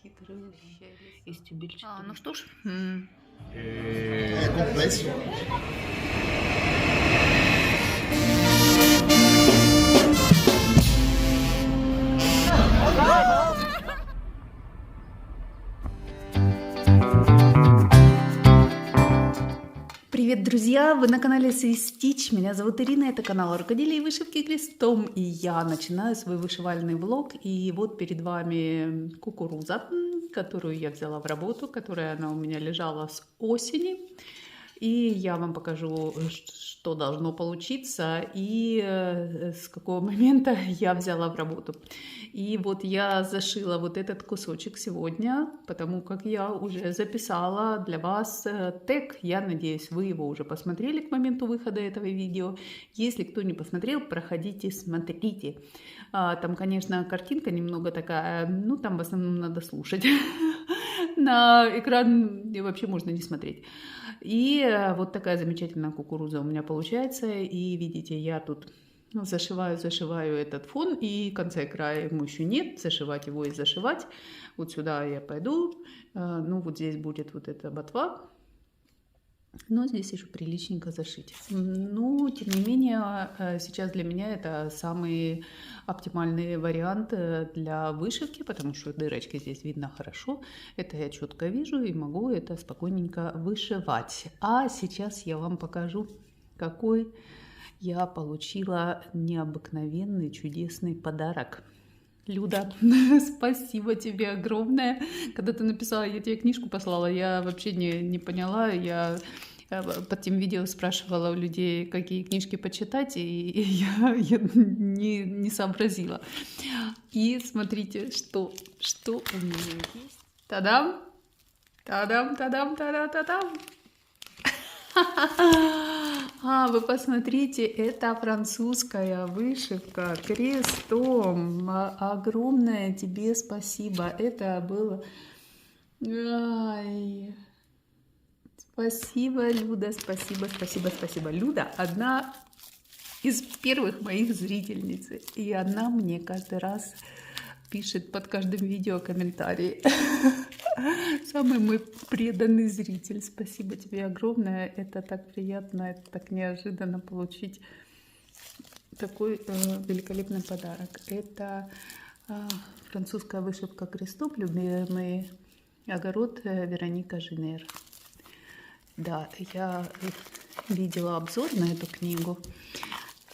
хитрый из тюбельчика. Ну что ж. Complexo. Привет, друзья! Вы на канале Свистич. Меня зовут Ирина, это канал рукоделия и вышивки крестом. И я начинаю свой вышивальный влог. И вот перед вами кукуруза, которую я взяла в работу, которая она у меня лежала с осени. И я вам покажу, что должно получиться и с какого момента я взяла в работу. И вот я зашила вот этот кусочек сегодня, потому как я уже записала для вас тег. Я надеюсь, вы его уже посмотрели к моменту выхода этого видео. Если кто не посмотрел, проходите, смотрите. Там, конечно, картинка немного такая, ну там в основном надо слушать. На экран вообще можно не смотреть. И вот такая замечательная кукуруза у меня получается. И видите, я тут зашиваю этот фон. И конца и края ему еще нет. Зашивать его и зашивать. Вот сюда я пойду. Ну вот здесь будет вот эта ботва. Но здесь еще приличненько зашить. Ну, тем не менее, сейчас для меня это самый оптимальный вариант для вышивки, потому что дырочки здесь видно хорошо. Это я четко вижу и могу это спокойненько вышивать. А сейчас я вам покажу, какой я получила необыкновенный, чудесный подарок. Люда, спасибо тебе огромное. Когда ты написала, я тебе книжку послала, я вообще не поняла. Я под тем видео спрашивала у людей, какие книжки почитать, и я не сообразила. И смотрите, что у меня есть. Та-дам! Та-дам, та-дам, та-дам, та-дам! Вы посмотрите, это французская вышивка крестом. Огромное тебе спасибо. Это было... Ай. Спасибо, Люда, спасибо. Люда одна из первых моих зрительниц. И она мне каждый раз пишет под каждым видео комментарий. Самый мой преданный зритель. Спасибо тебе огромное. Это так приятно, это так неожиданно получить такой великолепный подарок. Это французская вышивка крестом, любимый огород Вероника Женер. Да, я видела обзор на эту книгу.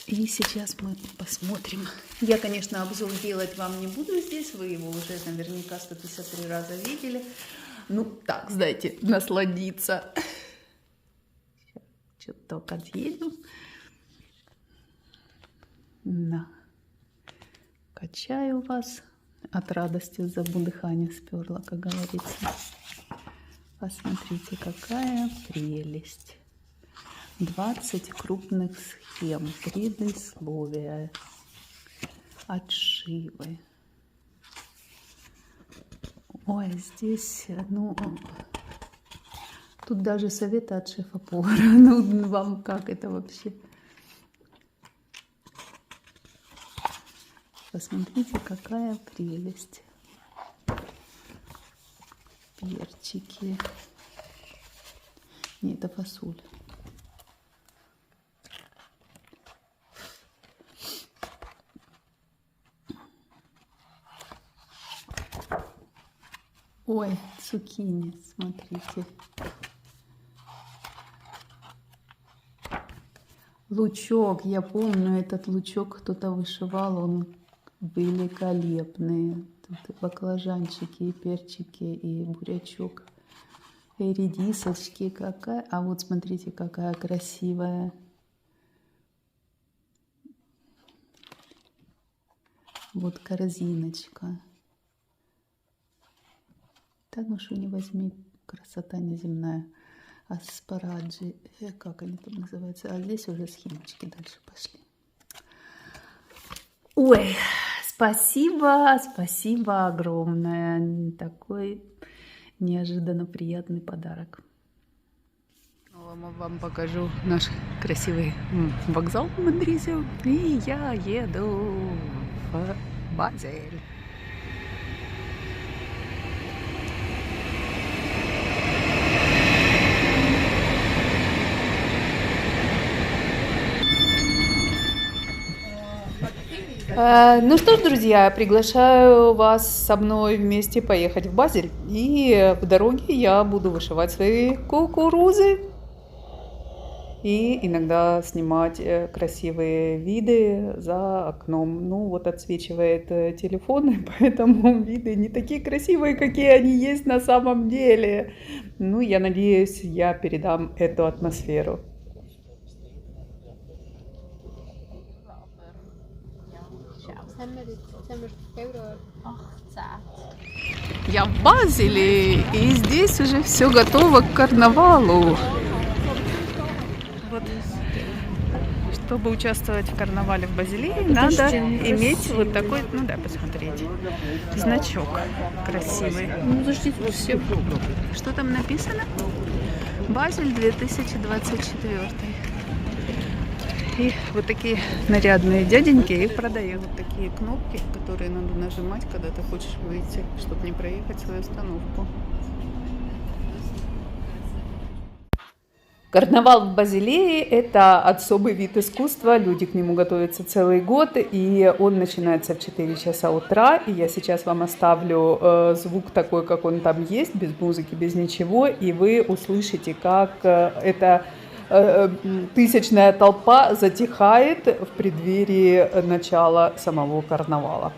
И сейчас мы посмотрим. Я, конечно, обзор делать вам не буду здесь. Вы его уже наверняка 153 раза видели. Ну, так, знаете, насладиться. Что-то только отъеду. На. Качаю вас. От радости забу дыхание сперла, как говорится. Посмотрите, какая прелесть. 20 крупных схем, предисловия, отшивы. Ой, здесь, ну, тут даже советы от шефа-повара. Ну, вам как это вообще? Посмотрите, какая прелесть. Перчики. Не, это фасоль. Ой, цукини, смотрите. Лучок, я помню, этот лучок кто-то вышивал, он великолепный. Тут и баклажанчики, и перчики, и бурячок, и редисочки. Какая... А вот смотрите, какая красивая. Вот корзиночка. Так, ну что не возьми, красота неземная. Аспараджи, как они там называются? А здесь уже схемочки дальше пошли. Ой, спасибо огромное. Такой неожиданно приятный подарок. Вам покажу наш красивый вокзал в Мадриде. И я еду в Базель. Ну что ж, друзья, приглашаю вас со мной вместе поехать в Базель. И в дороге я буду вышивать свои кукурузы. И иногда снимать красивые виды за окном. Ну вот отсвечивает телефон, и поэтому виды не такие красивые, какие они есть на самом деле. Ну, я надеюсь, я передам эту атмосферу. Я в Базеле, и здесь уже все готово к карнавалу. Вот. Чтобы участвовать в карнавале в Базилее, надо иметь вот такой, ну да, посмотреть, значок красивый. Все. Что там написано? Базель 2024. И вот такие нарядные дяденьки их продают. Вот такие кнопки, которые надо нажимать, когда ты хочешь выйти, чтобы не проехать свою остановку. Карнавал в Базилее – это особый вид искусства, люди к нему готовятся целый год, и он начинается в 4 часа утра, и я сейчас вам оставлю звук такой, как он там есть, без музыки, без ничего, и вы услышите, как эта тысячная толпа затихает в преддверии начала самого карнавала.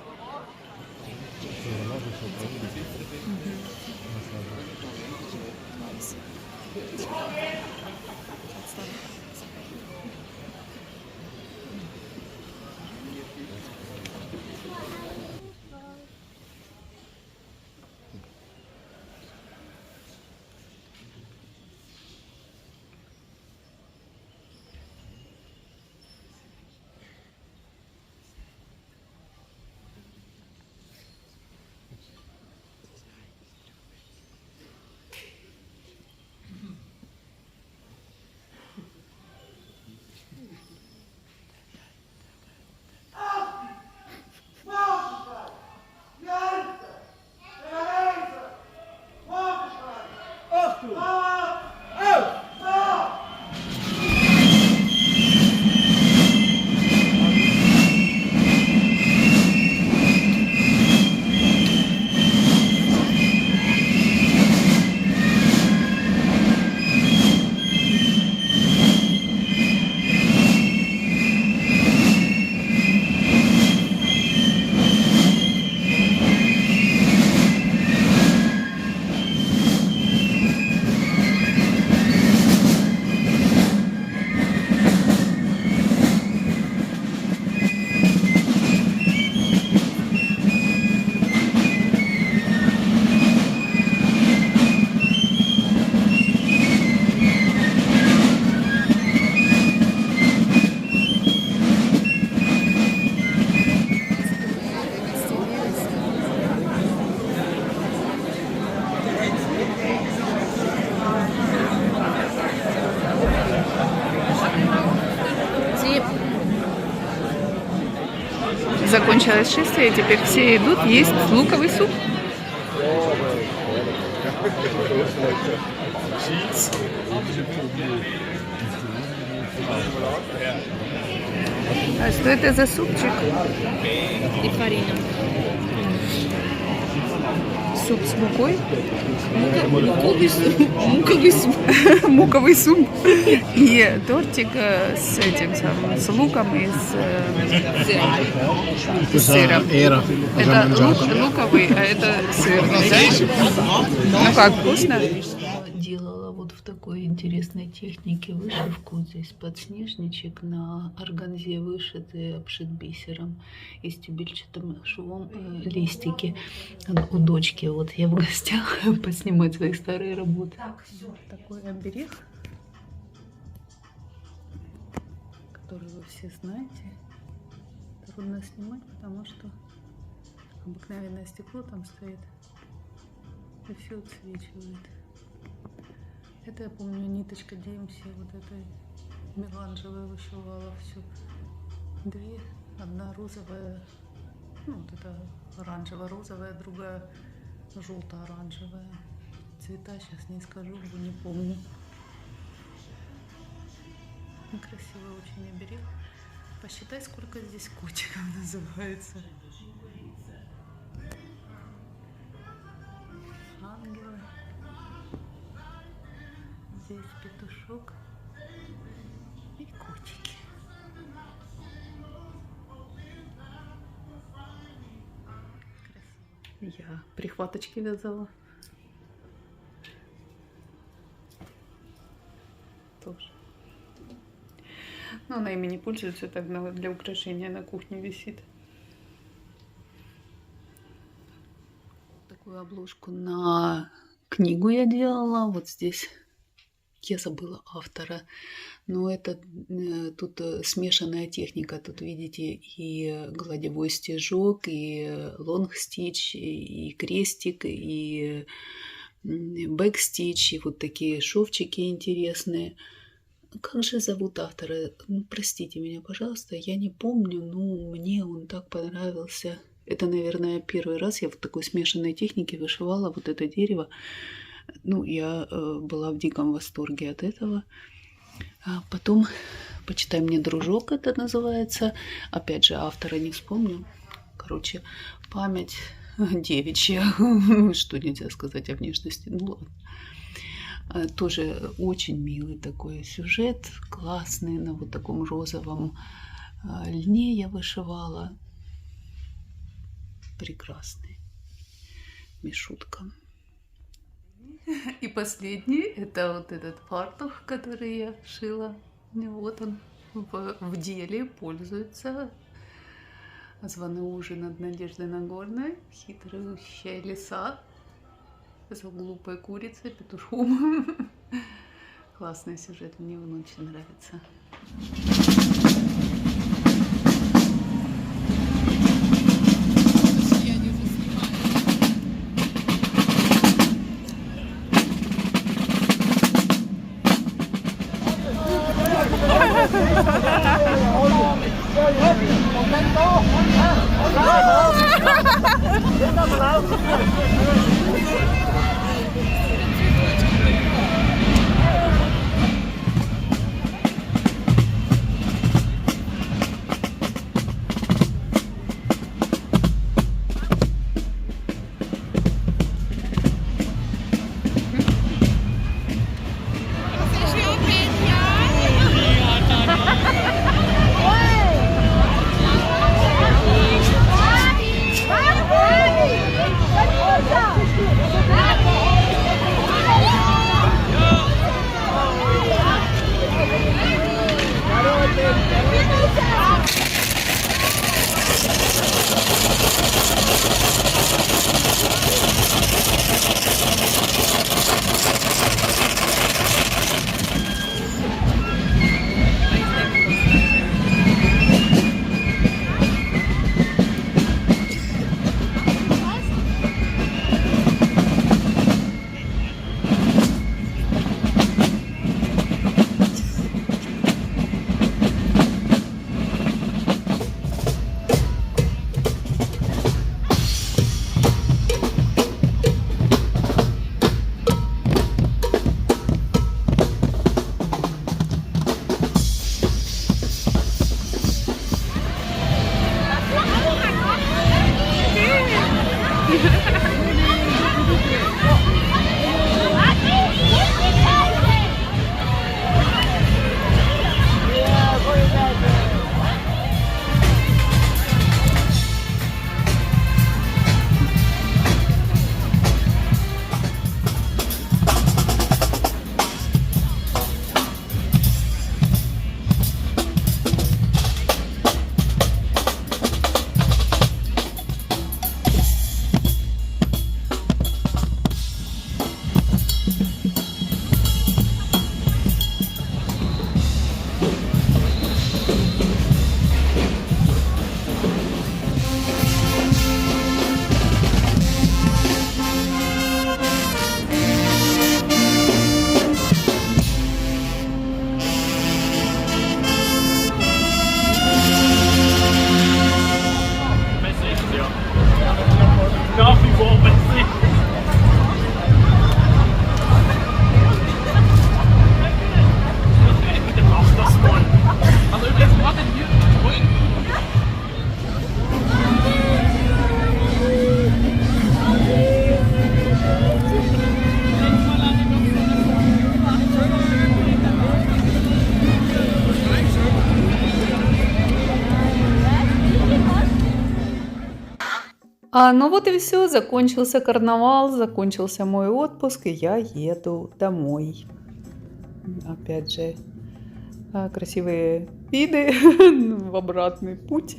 Закончилось шествие, теперь все идут есть луковый суп. А что это за супчик? Дифарина. Суп с мукой? Муковый суп. Муковый суп. И тортик с этим самым, с луком и с сыром. Это луковый, а это сырный, да? Ну как, вкусно? Делала вот в такой интересной технике вышивку. Здесь подснежничек на органзе вышитый, обшит бисером и стебельчатым швом листики. У дочки вот я в гостях поснимать свои старые работы. Так, все. Такой оберег, который вы все знаете. Трудно снимать, потому что обыкновенное стекло там стоит и все отсвечивает. Это я помню, ниточка DMC вот этой меланжевой вышивала все. Две, одна розовая, ну вот это оранжево-розовая, другая желто-оранжевая. Цвета сейчас не скажу, не помню. Красивый очень оберег. Посчитай, сколько здесь котиков называется. Ангелы. Здесь петушок и котики. Красиво. Я прихваточки вязала. Тоже. Но она ими не пользуется, так для украшения на кухне висит. Такую обложку на книгу я делала. Вот здесь я забыла автора. Но это тут смешанная техника. Тут видите и гладевой стежок, и лонг-стич, и крестик, и бэк-стич, и вот такие шовчики интересные. Как же зовут автора? Ну, простите меня, пожалуйста, я не помню, но мне он так понравился. Это, наверное, первый раз я в такой смешанной технике вышивала вот это дерево. Ну, я была в диком восторге от этого. А потом «Почитай мне, дружок» это называется. Опять же, автора не вспомню. Короче, память девичья. Что нельзя сказать о внешности? Ну ладно. Тоже очень милый такой сюжет, классный, на вот таком розовом льне я вышивала. Прекрасный. Мишутка. И последний, это вот этот фартух, который я шила. Вот он в деле пользуется. Званый ужин от Надежды Нагорной. Хитрющая лиса. За глупой курицей, петушком. Классный сюжет, мне он очень нравится. Ну вот и все, закончился карнавал, закончился мой отпуск, и я еду домой. Опять же, красивые виды в обратный путь.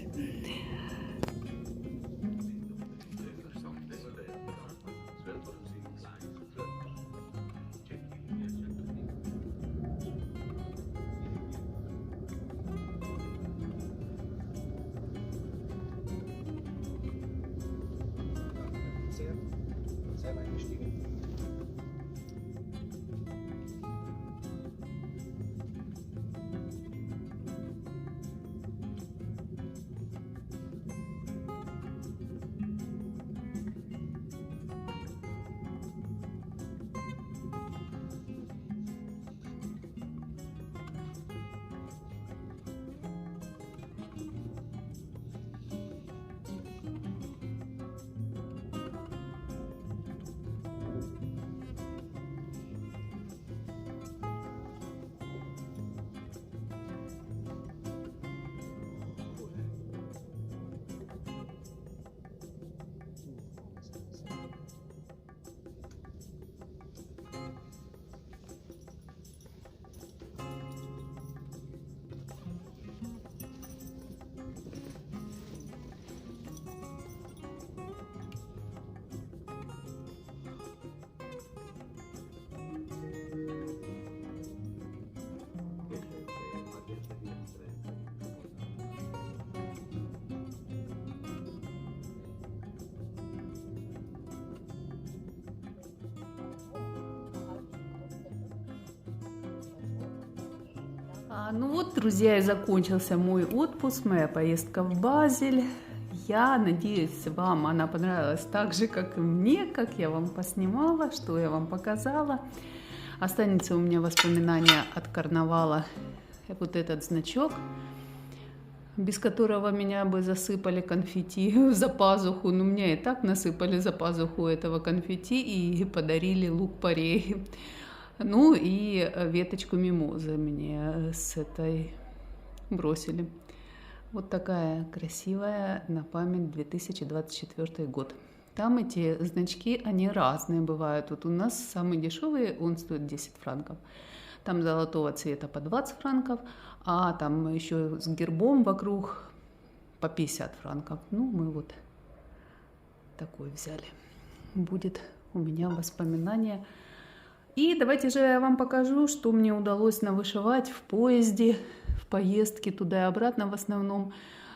Ну вот, друзья, и закончился мой отпуск, моя поездка в Базель. Я надеюсь, вам она понравилась так же, как и мне, как я вам поснимала, что я вам показала. Останется у меня воспоминание от карнавала, вот этот значок, без которого меня бы засыпали конфетти за пазуху. Но меня и так насыпали за пазуху этого конфетти и подарили лук-порей. Ну и веточку мимозы мне с этой бросили. Вот такая красивая на память 2024 год. Там эти значки, они разные бывают. Вот у нас самый дешевый, он стоит 10 франков. Там золотого цвета по 20 франков, а там еще с гербом вокруг по 50 франков. Ну, мы вот такой взяли. Будет у меня воспоминание. И давайте же я вам покажу, что мне удалось навышивать в поезде, в поездке туда и обратно в основном.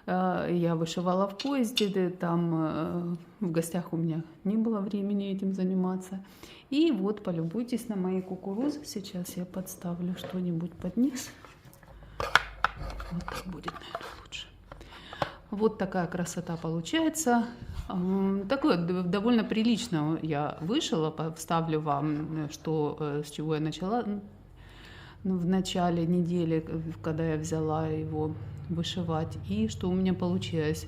Я вышивала в поезде, там в гостях у меня не было времени этим заниматься. И вот полюбуйтесь на мои кукурузы. Сейчас я подставлю что-нибудь под низ. Вот так будет, наверное, лучше. Вот такая красота получается. Такое довольно прилично я вышила. Вставлю вам, что, с чего я начала в начале недели, когда я взяла его вышивать, и что у меня получилось.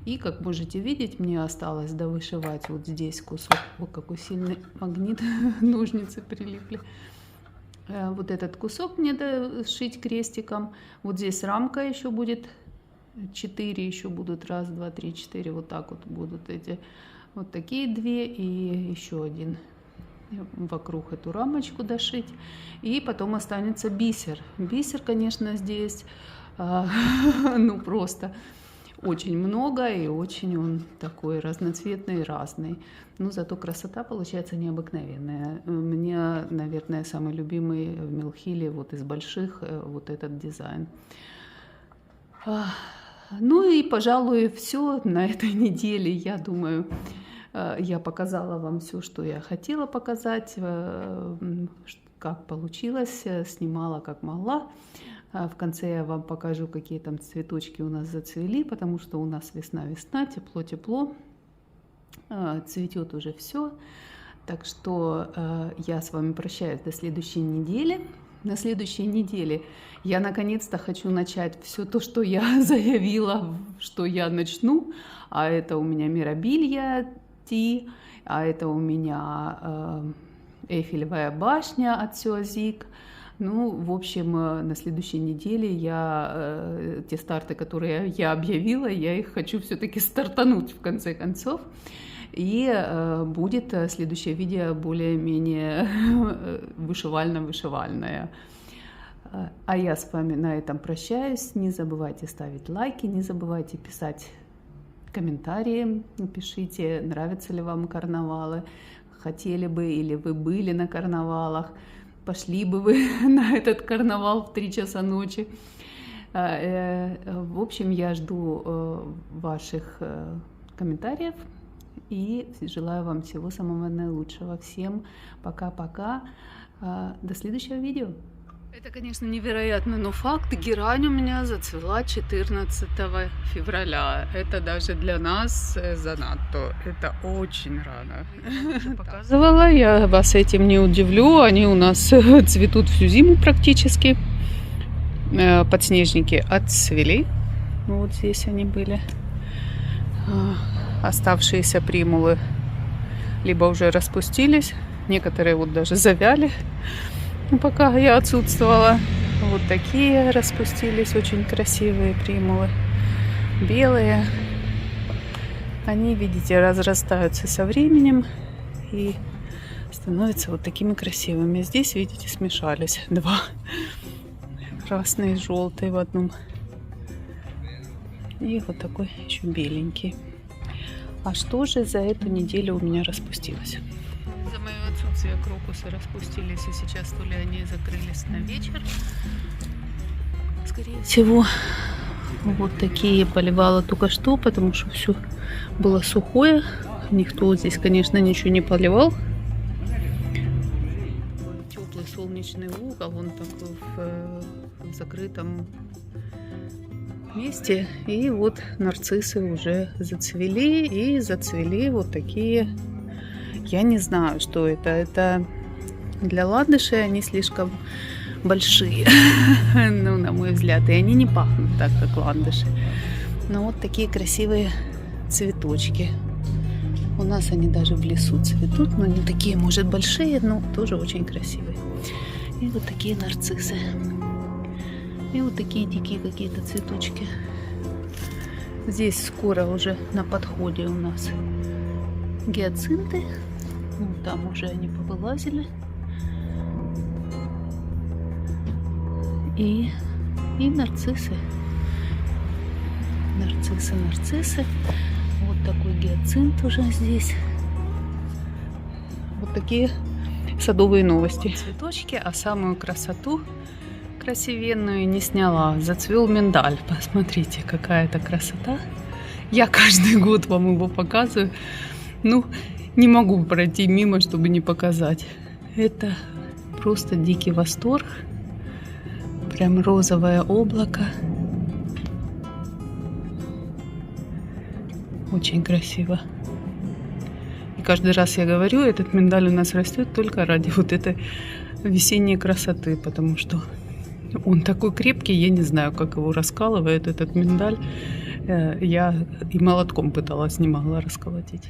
И, как можете видеть, мне осталось довышивать вот здесь кусок. О, какой сильный магнит, ножницы прилипли. Вот этот кусок мне сшить крестиком. Вот здесь рамка еще будет. 4 еще будут, 1, 2, 3, 4, вот так вот будут эти, вот такие 2 и еще один вокруг эту рамочку дошить, и потом останется бисер. Бисер, конечно, здесь, ну просто очень много, и очень он такой разноцветный, разный, но зато красота получается необыкновенная. Мне, наверное, самый любимый в Милхиле вот из больших вот этот дизайн. Ну и, пожалуй, все на этой неделе. Я думаю, я показала вам все, что я хотела показать, как получилось, снимала как могла. В конце я вам покажу, какие там цветочки у нас зацвели, потому что у нас весна-весна, тепло-тепло, цветет уже все. Так что я с вами прощаюсь до следующей недели. На следующей неделе я наконец-то хочу начать все то, что я заявила, что я начну. А это у меня Мирабилья Ти, а это у меня Эйфелевая башня от Сюазик. Ну, в общем, на следующей неделе те старты, которые я объявила, я их хочу все-таки стартануть в конце концов. И будет следующее видео более-менее вышивально-вышивальное. А я с вами на этом прощаюсь. Не забывайте ставить лайки, не забывайте писать комментарии. Пишите, нравятся ли вам карнавалы, хотели бы или вы были на карнавалах, пошли бы вы на этот карнавал в 3 часа ночи. В общем, я жду ваших комментариев и желаю вам всего самого наилучшего. Всем пока-пока. До следующего видео. Это, конечно, невероятно, но факт: герань у меня зацвела 14 февраля. Это даже для нас занадто. Это очень рано. Показывала, я вас этим не удивлю. Они у нас цветут всю зиму практически. Подснежники отцвели. Вот здесь они были. Оставшиеся примулы либо уже распустились, некоторые вот даже завяли. Пока я отсутствовала. Вот такие распустились, очень красивые примулы, белые. Они, видите, разрастаются со временем и становятся вот такими красивыми. Здесь, видите, смешались два: красный и желтый в одном, и вот такой еще беленький. А что же за эту неделю у меня распустилось? За мое отсутствие крокусы распустились, и сейчас то ли они закрылись на вечер, скорее всего. Вот такие поливала только что, потому что все было сухое. Никто здесь, конечно, ничего не поливал. Теплый солнечный угол, он такой в закрытом месте. И вот нарциссы уже зацвели, и зацвели вот такие. Я не знаю, что это. Это для ландышей они слишком большие, ну, на мой взгляд. И они не пахнут так, как ландыши. Но вот такие красивые цветочки. У нас они даже в лесу цветут. Но не такие, может, большие, но тоже очень красивые. И вот такие нарциссы. И вот такие дикие какие-то цветочки. Здесь скоро уже на подходе у нас гиацинты. Вот там уже они повылазили. И нарциссы. Нарциссы. Вот такой гиацинт уже здесь. Вот такие садовые новости. Цветочки, а самую красоту красивенную не сняла. Зацвел миндаль. Посмотрите, какая это красота. Я каждый год вам его показываю. Ну, не могу пройти мимо, чтобы не показать. Это просто дикий восторг. Прям розовое облако. Очень красиво. И каждый раз я говорю, этот миндаль у нас растет только ради вот этой весенней красоты, потому что он такой крепкий, я не знаю, как его раскалывает этот миндаль. Я и молотком пыталась, не могла расколотить.